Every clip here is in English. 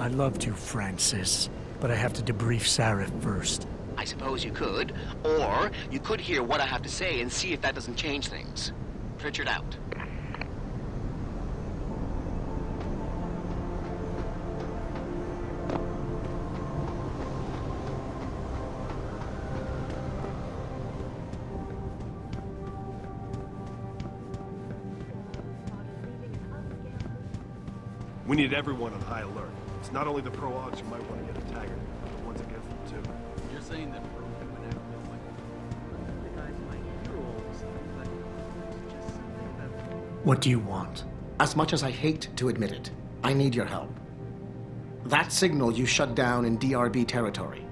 I'd love to, Francis, but I have to debrief Sarif first. I suppose you could, or you could hear what I have to say and see if that doesn't change things. Pritchard out. We need everyone on high alert. It's not only the pro-augs who might want to get a Taggart, but the ones against them too. You're saying that pro-human activists like the guys like you all of a sudden, but it's just something about... What do you want? As much as I hate to admit it, I need your help. That signal you shut down in DRB territory.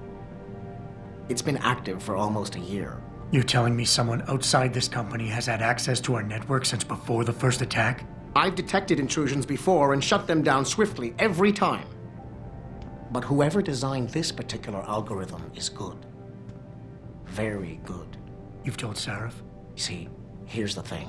It's been active for almost a year. You're telling me someone outside this company has had access to our network since before the first attack? I've detected intrusions before and shut them down swiftly every time. But whoever designed this particular algorithm is good. Very good. You've told Sarif? See, here's the thing.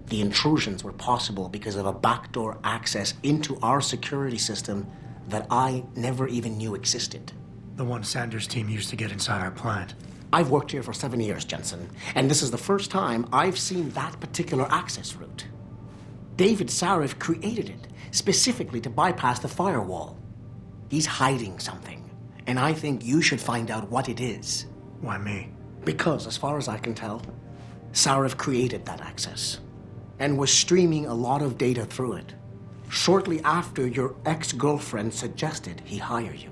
The intrusions were possible because of a backdoor access into our security system that I never even knew existed. The one Sanders' team used to get inside our plant. I've worked here for 7 years, Jensen, and this is the first time I've seen that particular access route. David Sarif created it specifically to bypass the firewall. He's hiding something, and I think you should find out what it is. Why me? Because, as far as I can tell, Sarif created that access and was streaming a lot of data through it shortly after your ex-girlfriend suggested he hire you.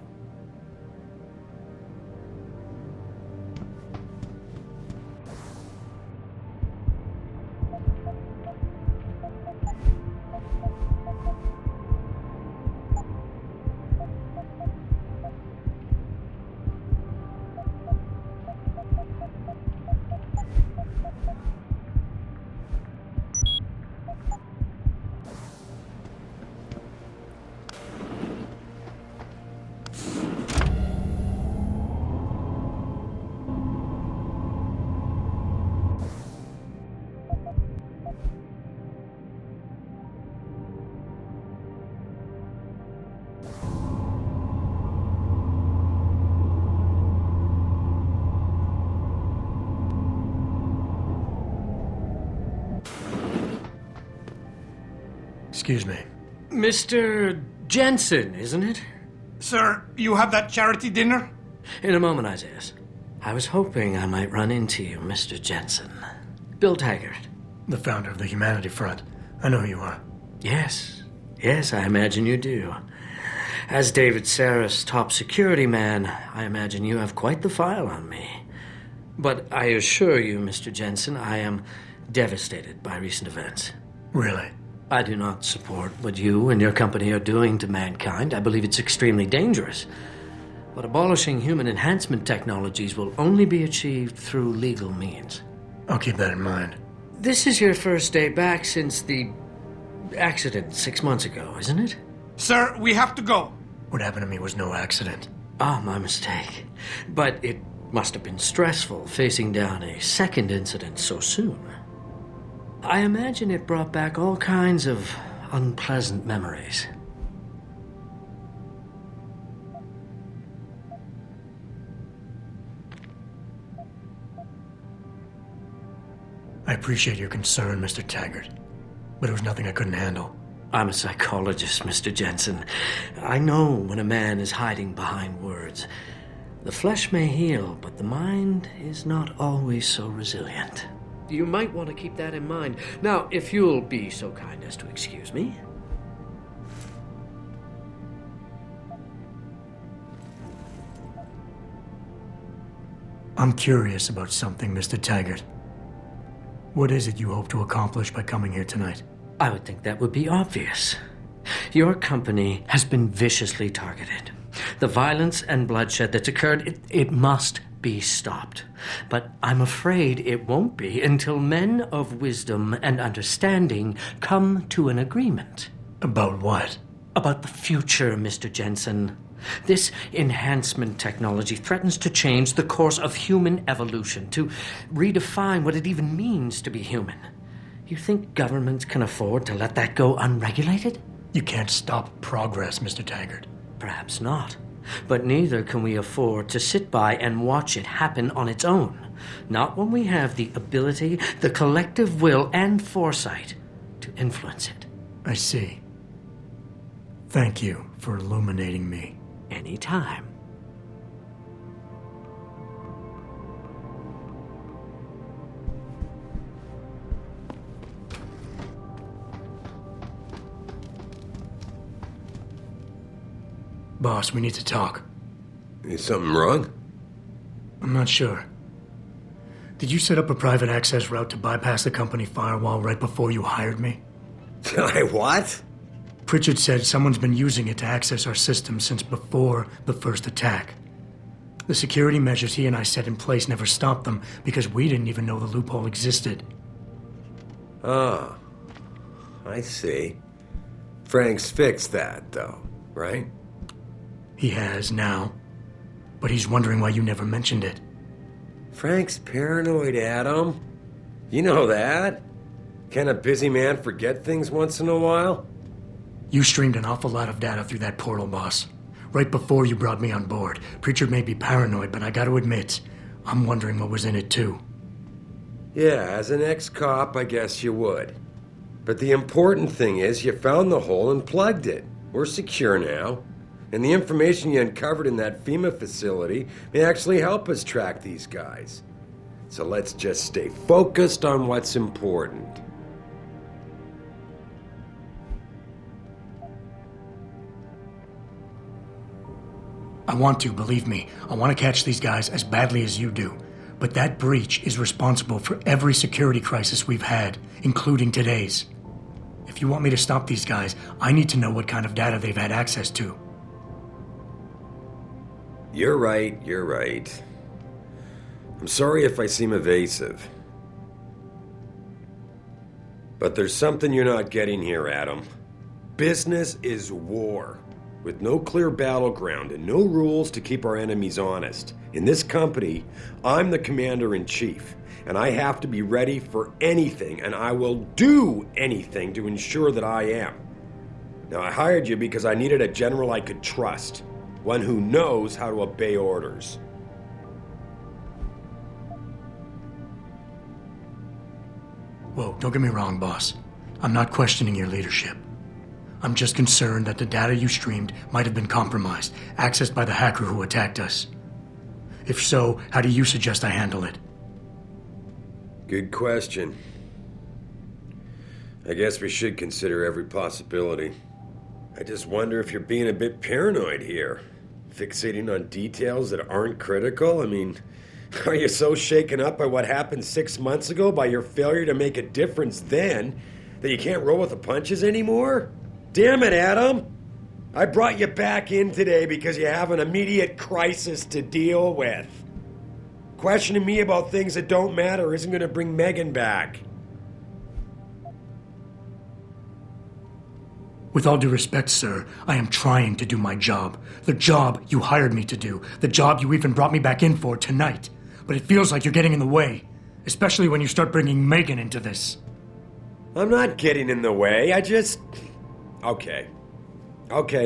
Excuse me. Mr. Jensen, isn't it? Sir, you have that charity dinner? In a moment, Isaiah. I was hoping I might run into you, Mr. Jensen. Bill Taggart. The founder of the Humanity Front. I know who you are. Yes, I imagine you do. As David Sarif's top security man, I imagine you have quite the file on me. But I assure you, Mr. Jensen, I am devastated by recent events. Really? I do not support what you and your company are doing to mankind. I believe it's extremely dangerous. But abolishing human enhancement technologies will only be achieved through legal means. I'll keep that in mind. This is your first day back since the accident 6 months ago, isn't it? Sir, we have to go. What happened to me was no accident. Ah, my mistake. But it must have been stressful facing down a second incident so soon. I imagine it brought back all kinds of unpleasant memories. I appreciate your concern, Mr. Taggart, but it was nothing I couldn't handle. I'm a psychologist, Mr. Jensen. I know when a man is hiding behind words. The flesh may heal, but the mind is not always so resilient. You might want to keep that in mind. Now, if you'll be so kind as to excuse me. I'm curious about something, Mr. Taggart. What is it you hope to accomplish by coming here tonight? I would think that would be obvious. Your company has been viciously targeted. The violence and bloodshed that's occurred, it must be stopped. But I'm afraid it won't be until men of wisdom and understanding come to an agreement. About what? About the future, Mr. Jensen. This enhancement technology threatens to change the course of human evolution, to redefine what it even means to be human. You think governments can afford to let that go unregulated? You can't stop progress, Mr. Taggart. perhaps not. But neither can we afford to sit by and watch it happen on its own. Not when we have the ability, the collective will, and foresight to influence it. I see. Thank you for illuminating me. Anytime. Boss, we need to talk. Is something wrong? I'm not sure. Did you set up a private access route to bypass the company firewall right before you hired me? I what? Pritchard said someone's been using it to access our system since before the first attack. The security measures he and I set in place never stopped them because we didn't even know the loophole existed. Ah, I see. Frank's fixed that, though, right? He has now, but he's wondering why you never mentioned it. Frank's paranoid, Adam. You know that. Can a busy man forget things once in a while? You streamed an awful lot of data through that portal, boss. Right before you brought me on board. Pritchard may be paranoid, but I gotta admit, I'm wondering what was in it too. Yeah, as an ex-cop, I guess you would. But the important thing is you found the hole and plugged it. We're secure now. And the information you uncovered in that FEMA facility may actually help us track these guys. So let's just stay focused on what's important. I want to, believe me. I want to catch these guys as badly as you do. But that breach is responsible for every security crisis we've had, including today's. If you want me to stop these guys, I need to know what kind of data they've had access to. You're right. I'm sorry if I seem evasive. But there's something you're not getting here, Adam. Business is war, with no clear battleground and no rules to keep our enemies honest. In this company, I'm the commander-in-chief, and I have to be ready for anything, and I will do anything to ensure that I am. Now, I hired you because I needed a general I could trust. One who knows how to obey orders. Whoa, don't get me wrong, boss. I'm not questioning your leadership. I'm just concerned that the data you streamed might have been compromised, accessed by the hacker who attacked us. If so, how do you suggest I handle it? Good question. I guess we should consider every possibility. I just wonder if you're being a bit paranoid here. Fixating on details that aren't critical? I mean, are you so shaken up by what happened 6 months ago, by your failure to make a difference then, that you can't roll with the punches anymore? Damn it, Adam! I brought you back in today because you have an immediate crisis to deal with. Questioning me about things that don't matter isn't going to bring Megan back. With all due respect, sir, I am trying to do my job. The job you hired me to do. The job you even brought me back in for tonight. But it feels like you're getting in the way. Especially when you start bringing Megan into this. I'm not getting in the way, I just... Okay,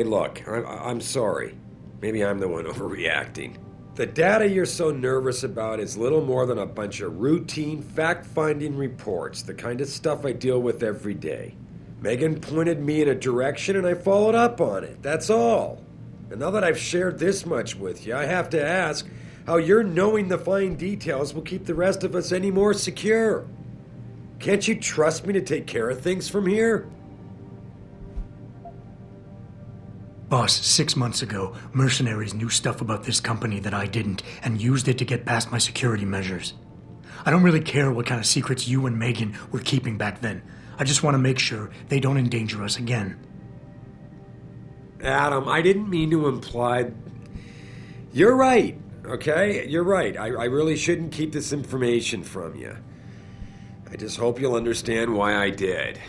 look, I'm sorry. Maybe I'm the one overreacting. The data you're so nervous about is little more than a bunch of routine, fact-finding reports, the kind of stuff I deal with every day. Megan pointed me in a direction and I followed up on it, that's all. And now that I've shared this much with you, I have to ask how your knowing the fine details will keep the rest of us any more secure. Can't you trust me to take care of things from here? Boss, 6 months ago, mercenaries knew stuff about this company that I didn't and used it to get past my security measures. I don't really care what kind of secrets you and Megan were keeping back then. I just want to make sure they don't endanger us again. Adam, I didn't mean to imply... You're right, okay? You're right. I really shouldn't keep this information from you. I just hope you'll understand why I did.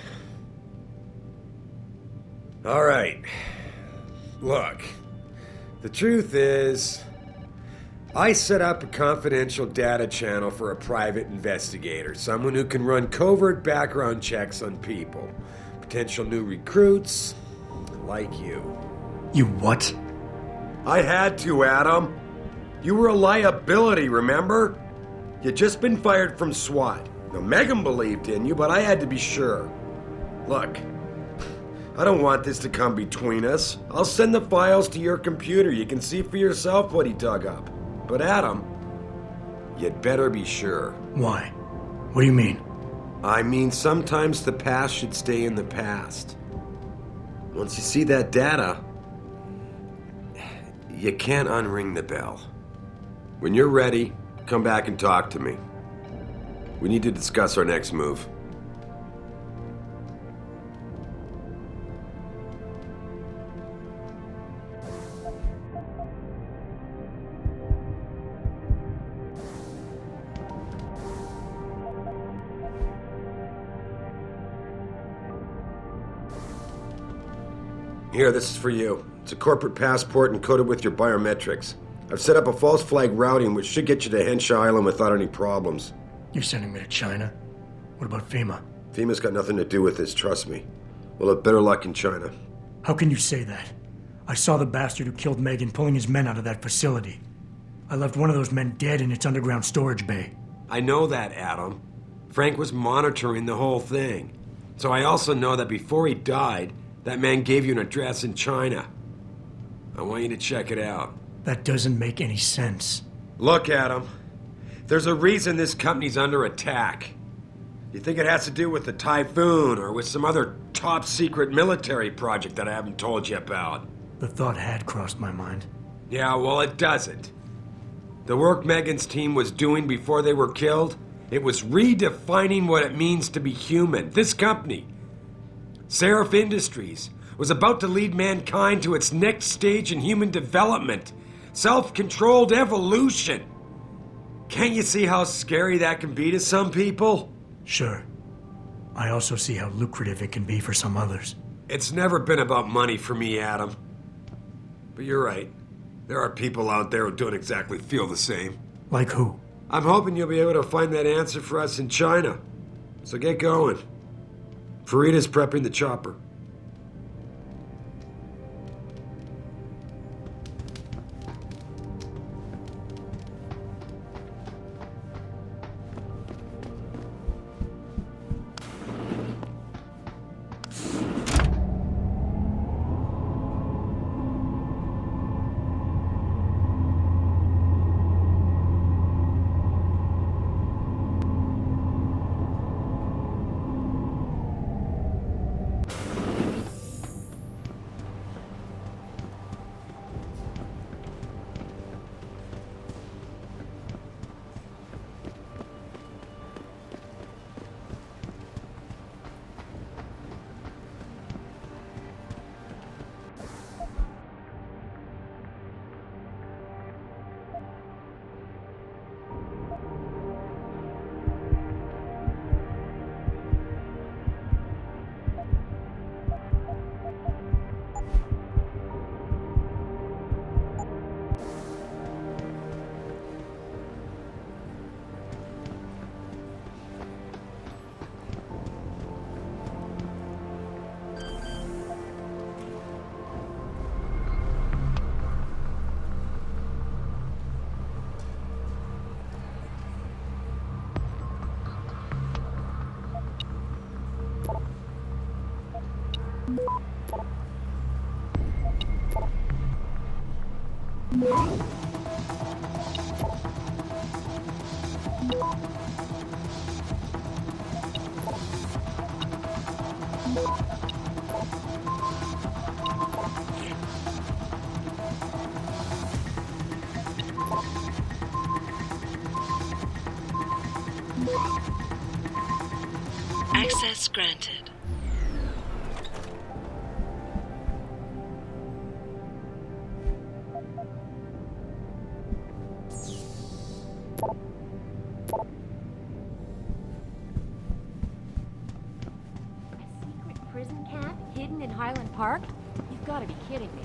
All right. Look, the truth is, I set up a confidential data channel for a private investigator, someone who can run covert background checks on people, potential new recruits, like you. You what? I had to, Adam. You were a liability, remember? You'd just been fired from SWAT. Now, Megan believed in you, but I had to be sure. Look, I don't want this to come between us. I'll send the files to your computer. You can see for yourself what he dug up. But Adam, you'd better be sure. Why? What do you mean? I mean, sometimes the past should stay in the past. Once you see that data, you can't unring the bell. When you're ready, come back and talk to me. We need to discuss our next move. Here, this is for you. It's a corporate passport encoded with your biometrics. I've set up a false flag routing which should get you to Henshaw Island without any problems. You're sending me to China? What about FEMA? FEMA's got nothing to do with this, trust me. We'll have better luck in China. How can you say that? I saw the bastard who killed Megan pulling his men out of that facility. I left one of those men dead in its underground storage bay. I know that, Adam. Frank was monitoring the whole thing. So I also know that before he died, that man gave you an address in China. I want you to check it out. That doesn't make any sense. Look, Adam. There's a reason this company's under attack. You think it has to do with the typhoon or with some other top secret military project that I haven't told you about? The thought had crossed my mind. Yeah, well, it doesn't. The work Megan's team was doing before they were killed, it was redefining what it means to be human. This company, Seraph Industries, was about to lead mankind to its next stage in human development. Self-controlled evolution. Can't you see how scary that can be to some people? Sure. I also see how lucrative it can be for some others. It's never been about money for me, Adam. But you're right. There are people out there who don't exactly feel the same. Like who? I'm hoping you'll be able to find that answer for us in China. So get going. Farida's prepping the chopper. Access granted. Prison camp hidden in Highland Park? You've got to be kidding me.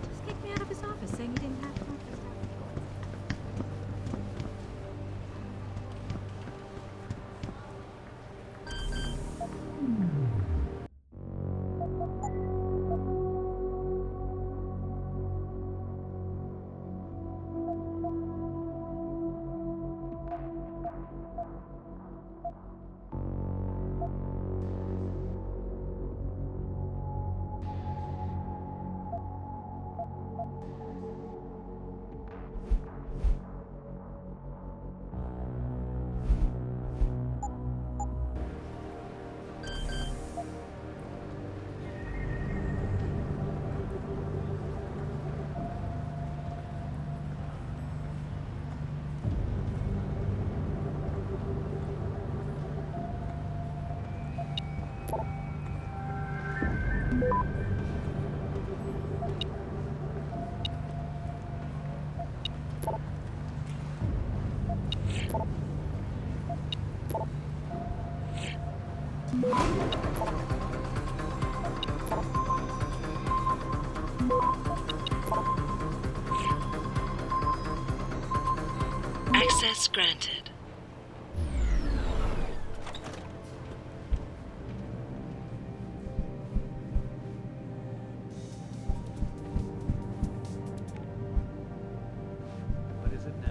Just kicked me out of his office saying he didn't have to. Access granted. What is it now?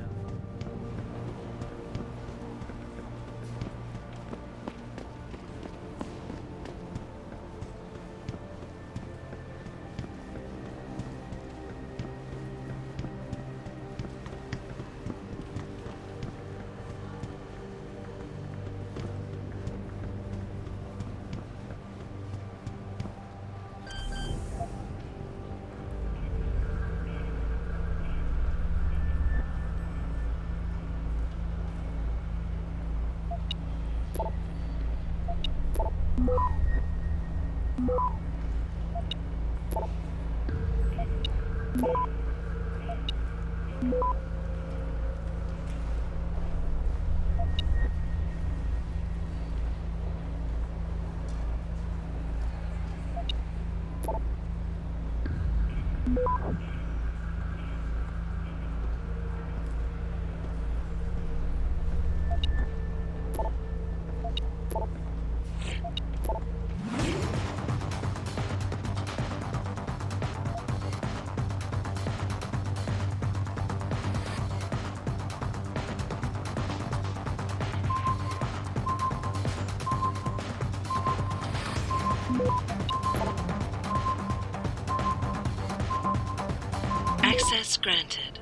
Access granted.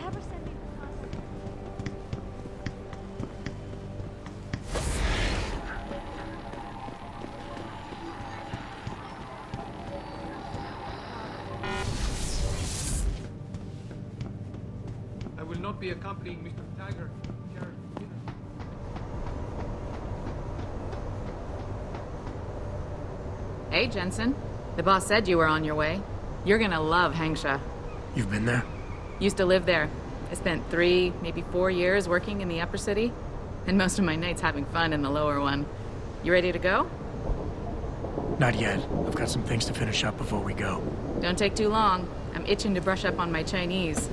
Have her send me the costume. I will not be accompanying Mr. Tiger. Sheriff, dinner. Hey, Jensen. The boss said you were on your way. You're gonna love Hangsha. You've been there? Used to live there. I spent 3, maybe 4 years working in the upper city, and most of my nights having fun in the lower one. You ready to go? Not yet. I've got some things to finish up before we go. Don't take too long. I'm itching to brush up on my Chinese.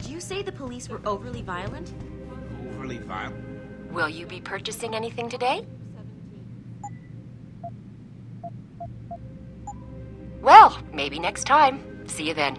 Would you say the police were overly violent? Overly violent? Will you be purchasing anything today? Well, maybe next time. See you then.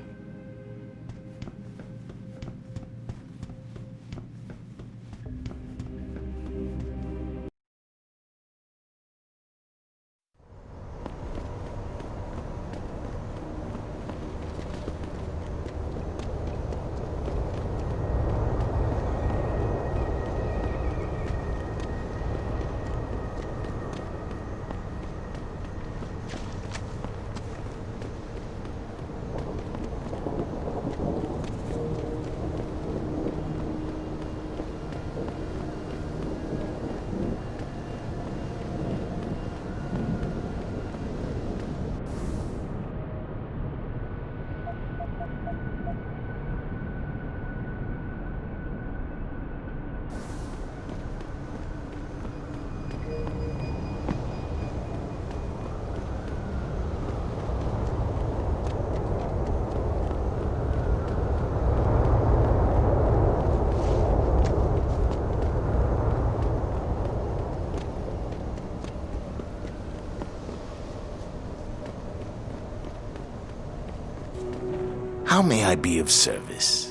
How may I be of service?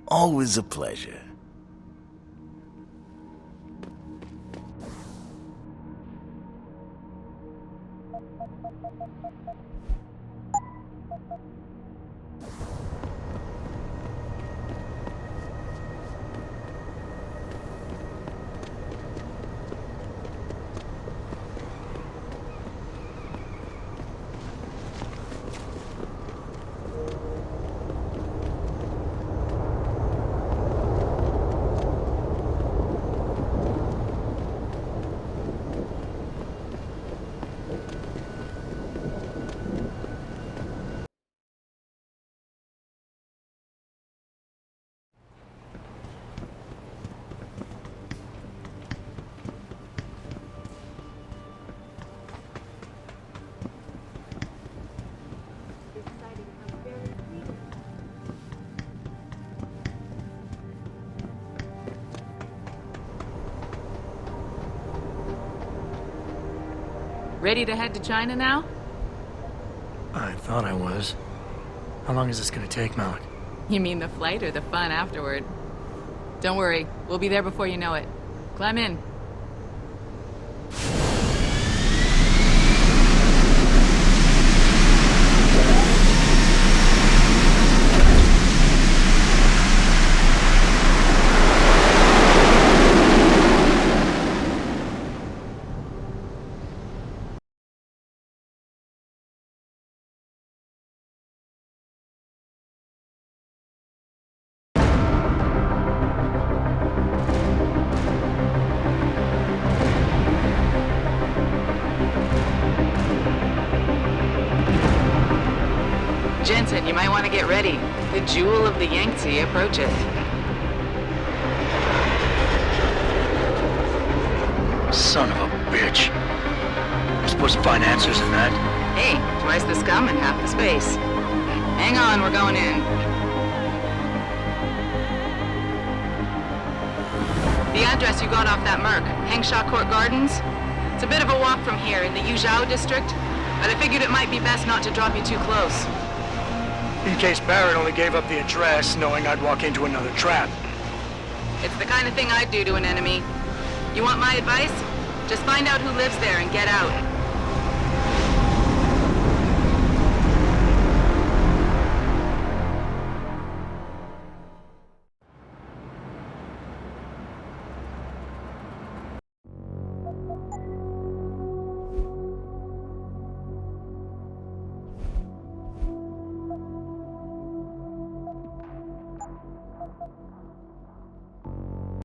Always a pleasure. Ready to head to China now? I thought I was. How long is this gonna take, Malik? You mean the flight or the fun afterward? Don't worry, we'll be there before you know it. Climb in. Jensen, you might want to get ready. The jewel of the Yangtze approaches. Son of a bitch. We're supposed to find answers in that. Hey, twice the scum and half the space. Hang on, we're going in. The address you got off that Merc, Hengsha Court Gardens? It's a bit of a walk from here in the Yuzhou district, but I figured it might be best not to drop you too close. In case Barrett only gave up the address, knowing I'd walk into another trap. It's the kind of thing I'd do to an enemy. You want my advice? Just find out who lives there and get out.